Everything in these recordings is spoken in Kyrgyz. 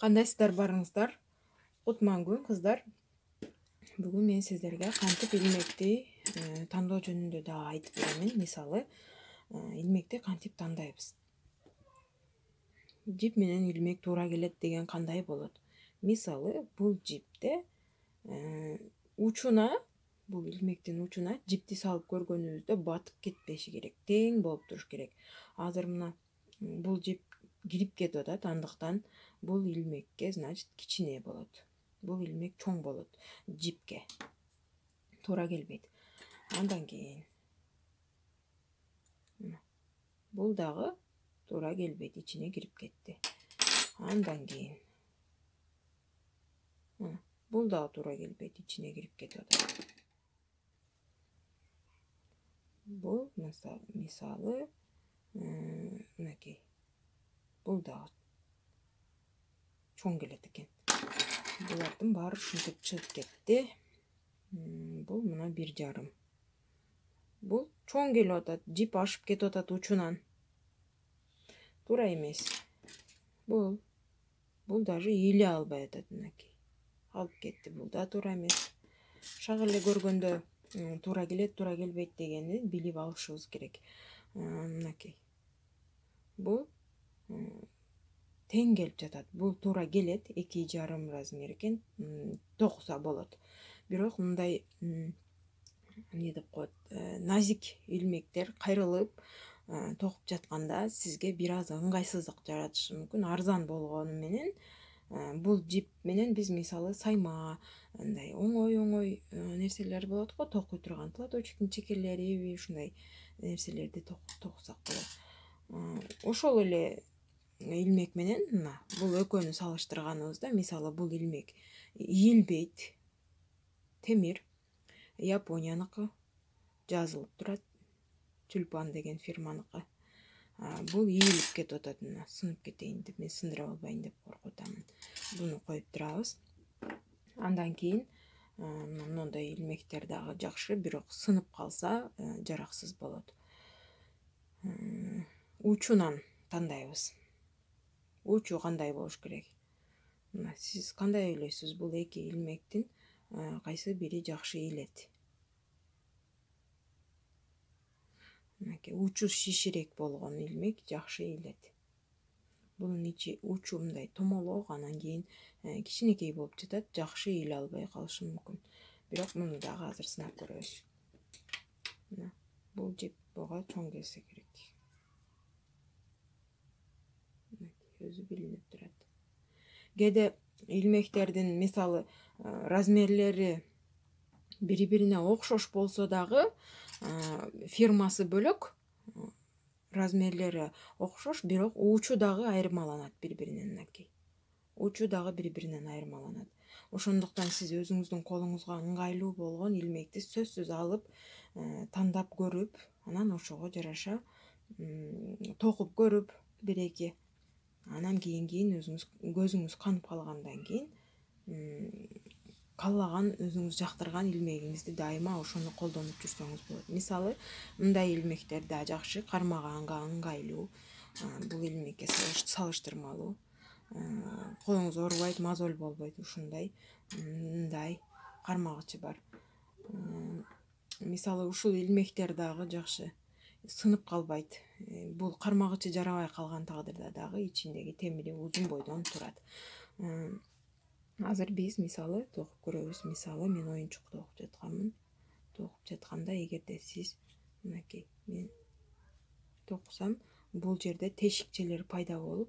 Кандайсыздар барыңыздар? Кутман күн кыздар. Бүгүн мен сиздерге кантип илмекти тандоо жөнүндө да айтып беремин. Мисалы, илмекти кантип тандайбыз? Жип менен илмек туура келет деген кандай болот? Мисалы, бул жипте учуна, бул илмектин учуна жипти салып көргөнүбүздө батып кетпеши керек, тең болуп туруш керек. Азыр мына бул жип кирип кетип атат, андыктан бул илмекке, значит, кичине болот. Бул илмек чоң болот, жипке туура келбейт. Андан кийин бул дагы туура келбейт, ичине кирип кетти. Андан кийин бул дагы туура келбейт, ичине кирип кетип атат. Бул мисалы, мынакей, бул дагы чоң келет экен. Булардын баары ушинтип чыгып кетти. Бул мына 1,5. Бул чоң келип атат, жип ашып кетип атат учунан. Туура эмес. Бул даже ийле албай атат, мынакей. Алып кетти, бул да туура эмес. Шак эле көргөндө туура келет, туура келбейт дегенди билип алышыбыз керек. Мынакей. Бул тең келип жатат. Бул туура келет, 2,5 размер экен, токуса болот. Бирок мындай эмне деп коет, назик илмектер кайрылып токуп жатканда сизге бир аз ыңгайсыздык жаратышы мүмкүн. Арзан болгону менен бул жип менен биз мисалы сайма, андай оңой нерселер болот го, токуй турган платочктун чекелери, ушундай нерселерди токусак болот. Ошол эле илмек менен мына бул экөөнү салыштырганыбызда, мисалы, бул илмек ийилбейт, темир, Японияныкы жазылып турат, Тюльпан деген фирманыкы. Бул ийилип кетип атат, мына сынып кетейин деп, мен сындырып албайын деп коркуп атамын. Буну коюп турабыз. Андан кийин мындай илмектер дагы жакшы, бирок сынып калса жараксыз болот. Учунан тандайбыз. Учу кандай болуш керек? Мына сиз кандай ойлойсуз, бул эки илмектин кайсы бири жакшы ийилет? Мынакей, учу шиширээк болгон илмек жакшы ийилет. Бунун ичи учу мындай томолок, анан кийин кичинекей болуп жатат, жакшы ийиле албай калышы мүмкүн. Бирок муну дагы азыр сынап көрөбүз. Мына бул жип буга чоң келсе керек. Өзү билинип турат. Кээде илмектердин мисалы размерлери бири-бирине окшош болсо дагы, фирмасы бөлөк, размерлери окшош, бирок учу дагы айырмаланат бири-биринен, мынакей. Учу дагы бири-биринен айырмаланат. Ошондуктан сиз өзүңүздүн колуңузга ыңгайлуу болгон илмекти сөзсүз алып, тандап көрүп, анан ошого жараша токуп көрүп бир-эки, анан кийин өзүңүз көзүңүз канып калгандан кийин каалаган, өзүңүз жактырган илмегиңизди дайыма ошону колдонуп жүрсөңүз болот. Мисалы, мындай илмектер да жакшы, кармаганга ыңгайлуу, бул илмекке салыштырмалуу. Колуңуз оорубайт, мозоль болбойт, ушундай, мындай кармагычы бар. Мисалы, ушул илмектер дагы жакшы, сынып калбайт. Бул кармагычы жарабай калган тагдырда дагы ичиндеги темири узун бойдон турат. Азыр биз мисалы токуп көрөбүз. Мисалы, мен оюнчук токуп жатканмын. Токуп жатканда эгерде сиз, мынакей, мен токусам, бул жерде тешикчелер пайда болуп,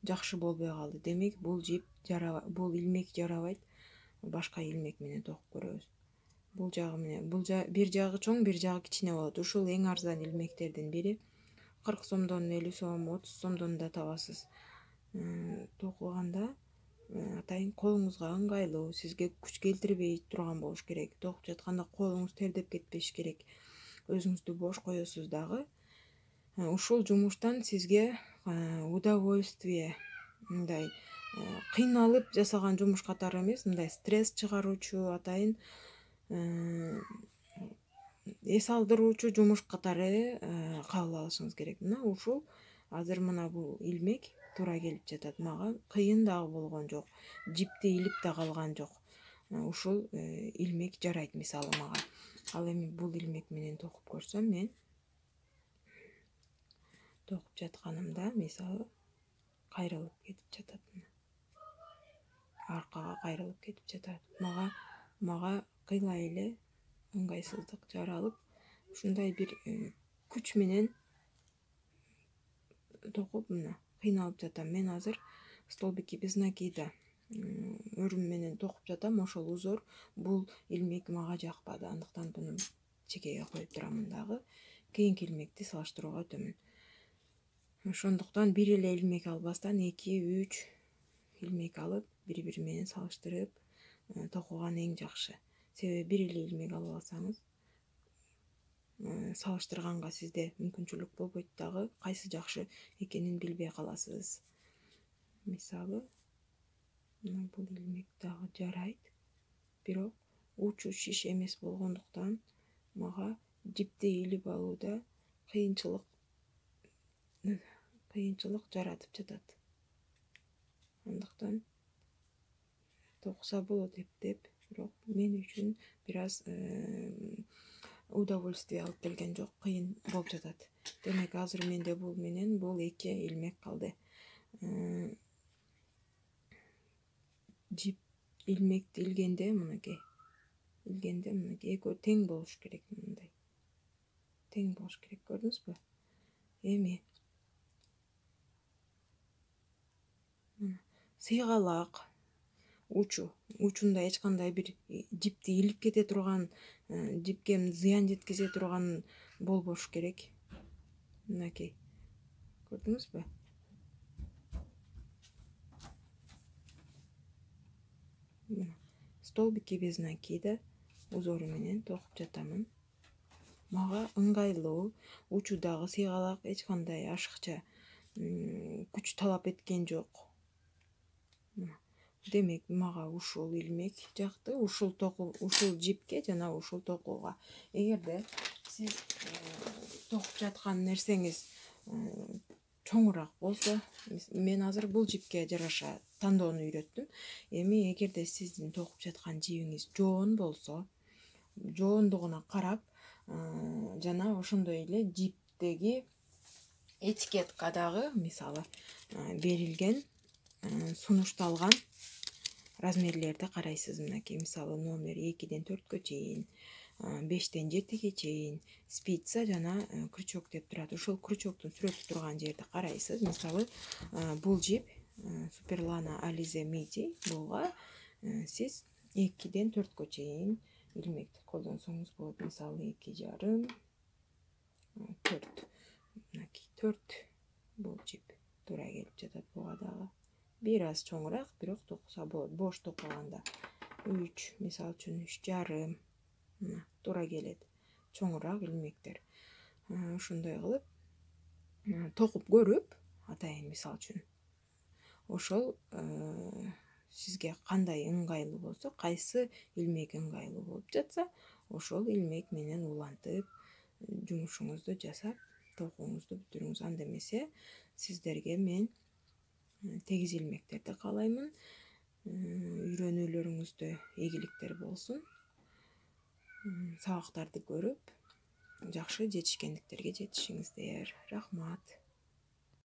жакшы болбой калды. Демек, бул жип жарабайт, бул илмек жарабайт. Башка илмек менен токуп көрөбүз. Бул жагы менен, бир жагы чоң, бир жагы кичине болот. Ушул эң арзан илмектердин бири. 40 сомдон, 50 сом, 30 сомдон да табасыз. Токуганда атайын колуңузга ыңгайлуу, сизге күч келтирбей турган болуш керек. Токуп жатканда колуңуз тердеп кетпеш керек. Өзүңүздү бош коесуз дагы. Ушул жумуштан сизге удовольствие, мындай кыйналып жасаган жумуш катары эмес, мындай стресс чыгаруучу, атайын эс алдыруучу жумуш катары кабыл алышыңыз керек. Мына ушул азыр мына бул илмек туура келип жатат. Мага кыйын дагы болгон жок, жипти илип да калган жок. Ушул илмек жарайт мисалы мага. Ал эми бул илмек менен токуп көрсөм, мен токуп жатканымда мисалы кайрылып кетип жатат. Аркага кайрылып кетип жатат. Мага кыйла эле ыңгайсыздык жаралып, ушундай бир күч менен токуп мына кыйналып жатам. Мен азыр столбики без накида өрүм менен токуп жатам. Ошол узор, бул илмек мага жакпады. Андыктан буну чекеге коюп турамын дагы. Кийинки илмекти салыштырууга өтөмүн. Ошондуктан бир эле илмек албастан 2-3 илмек алып, бири-бири менен салыштырып токуган эң жакшы. Себеби бир эле илмек алып алсаңыз, салыштырганга сизде мүмкүнчүлүк болбойт дагы, кайсы жакшы экенин билбей каласыз. Мисалы, бул илмек дагы жарайт, бирок учу шиш эмес болгондуктан мага жипти илип алууда кыйынчылык жаратып жатат. Андыктан токуса болот эптеп, бирок мен үчүн бир аз удовольствие алып келген жок, кыйын болуп жатат. Демек азыр менде бул 2 илмек калды. Жип илмекти илгенде мынакей экөө тең болуш керек, мындай тең болуш керек, көрдүңүзбү? Эми сыйгалак учунда эч кандай бир жипти илип кете турган, жипке зыян жеткизе турган болбош керек. Мынакей, көрдүңүзбү? Столбики без накида узору менен токуп жатамын. Мага ыңгайлуу, учу дагы сыйгалак, эч кандай ашыкча күч талап эткен жок. Демек мага ушул илмек жакты, ушул жипке жана ушул токууга. Эгерде сиз токуп жаткан нерсеңиз чоңураак болсо, мен азыр бул жипке жараша тандоону үйрөттүм. Эми эгерде сиздин токуп жаткан жибиңиз жоон болсо, жоондугуна карап, жана ошондой эле жиптеги этикеткадагы мисалы берилген сунушталган размерлерди карайсыз. Мынакей мисалы номер 2-ден 4-кө чейин, 5-тен 7-ге чейин спица жана крючок деп турат. Ошол крючоктун сүрөтү турган жерди карайсыз. Мисалы бул жип Суперлана Ализе Миди, булга сиз 2-ден 4-кө чейин илмекти колдонсоңуз болот. Мисалы 2,5, 4. Мынакей 4 бул жип туура келип жатат буга дагы. Бир аз чоңураак, бирок токуса болот. Бош токуганда 3, мисалы үчүн 3,5 туура келет. Чоңураак илмектер. Ошондой кылып токуп көрүп, атайын мисалы үчүн, ошол сизге кандай ыңгайлуу болсо, кайсы илмек ыңгайлуу болуп жатса, ошол илмек менен улантып жумушуңузду жасап, токууңузду бүтүрүңүз. Анда эмесе сиздерге мен тегиз илмектерди каалаймын. Үйрөнүүлөрүңүздө ийгиликтер болсун. Сабактарды көрүп, жакшы жетишкендиктерге жетишиңиздер. Рахмат.